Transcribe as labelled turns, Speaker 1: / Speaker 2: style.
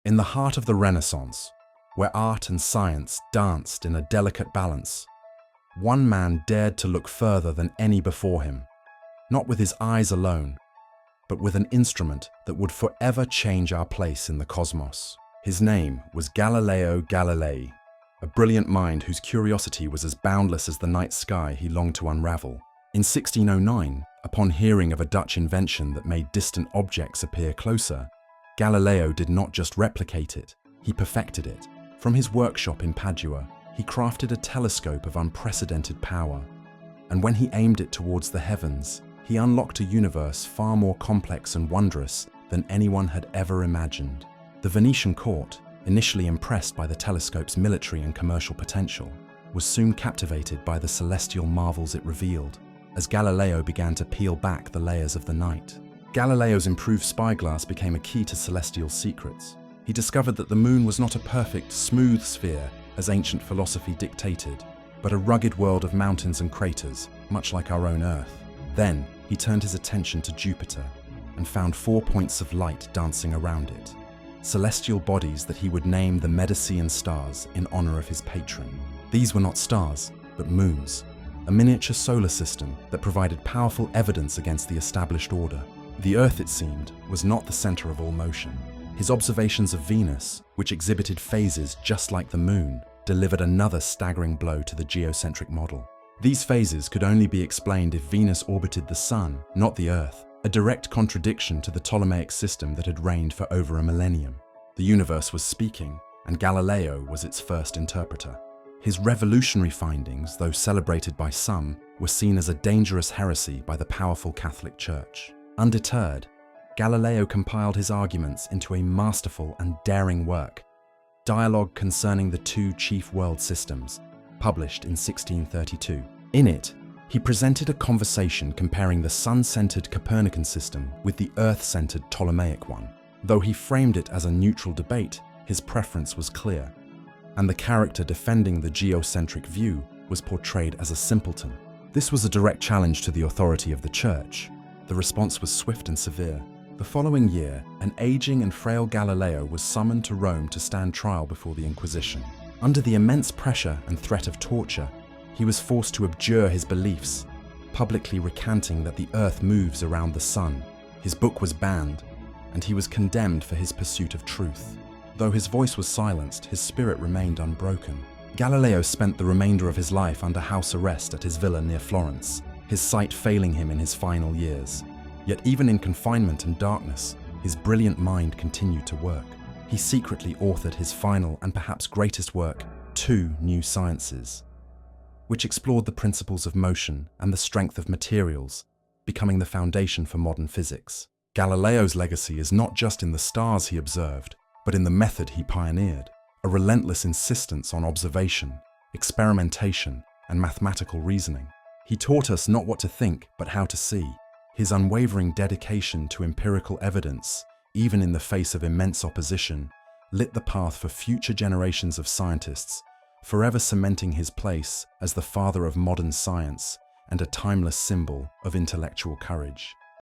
Speaker 1: In the heart of the Renaissance, where art and science danced in a delicate balance, one man dared to look further than any before him, not with his eyes alone, but with an instrument that would forever change our place in the cosmos. His name was Galileo Galilei, a brilliant mind whose curiosity was as boundless as the night sky he longed to unravel. In 1609, upon hearing of a Dutch invention that made distant objects appear closer, Galileo did not just replicate it, he perfected it. From his workshop in Padua, he crafted a telescope of unprecedented power, and when he aimed it towards the heavens, he unlocked a universe far more complex and wondrous than anyone had ever imagined. The Venetian court, initially impressed by the telescope's military and commercial potential, was soon captivated by the celestial marvels it revealed, as Galileo began to peel back the layers of the night. Galileo's improved spyglass became a key to celestial secrets. He discovered that the moon was not a perfect, smooth sphere, as ancient philosophy dictated, but a rugged world of mountains and craters, much like our own Earth. Then, he turned his attention to Jupiter and found 4 points of light dancing around it, celestial bodies that he would name the Medicean stars in honor of his patron. These were not stars, but moons, a miniature solar system that provided powerful evidence against the established order. The Earth, it seemed, was not the center of all motion. His observations of Venus, which exhibited phases just like the moon, delivered another staggering blow to the geocentric model. These phases could only be explained if Venus orbited the Sun, not the Earth, a direct contradiction to the Ptolemaic system that had reigned for over a millennium. The universe was speaking, and Galileo was its first interpreter. His revolutionary findings, though celebrated by some, were seen as a dangerous heresy by the powerful Catholic Church. Undeterred, Galileo compiled his arguments into a masterful and daring work, Dialogue Concerning the Two Chief World Systems, published in 1632. In it, he presented a conversation comparing the sun-centered Copernican system with the earth-centered Ptolemaic one. Though he framed it as a neutral debate, his preference was clear, and the character defending the geocentric view was portrayed as a simpleton. This was a direct challenge to the authority of the Church. The response was swift and severe. The following year, an aging and frail Galileo was summoned to Rome to stand trial before the Inquisition. Under the immense pressure and threat of torture, he was forced to abjure his beliefs, publicly recanting that the Earth moves around the sun. His book was banned, and he was condemned for his pursuit of truth. Though his voice was silenced, his spirit remained unbroken. Galileo spent the remainder of his life under house arrest at his villa near Florence, his sight failing him in his final years. Yet even in confinement and darkness, his brilliant mind continued to work. He secretly authored his final and perhaps greatest work, Two New Sciences, which explored the principles of motion and the strength of materials, becoming the foundation for modern physics. Galileo's legacy is not just in the stars he observed, but in the method he pioneered, a relentless insistence on observation, experimentation, and mathematical reasoning. He taught us not what to think, but how to see. His unwavering dedication to empirical evidence, even in the face of immense opposition, lit the path for future generations of scientists, forever cementing his place as the father of modern science and a timeless symbol of intellectual courage.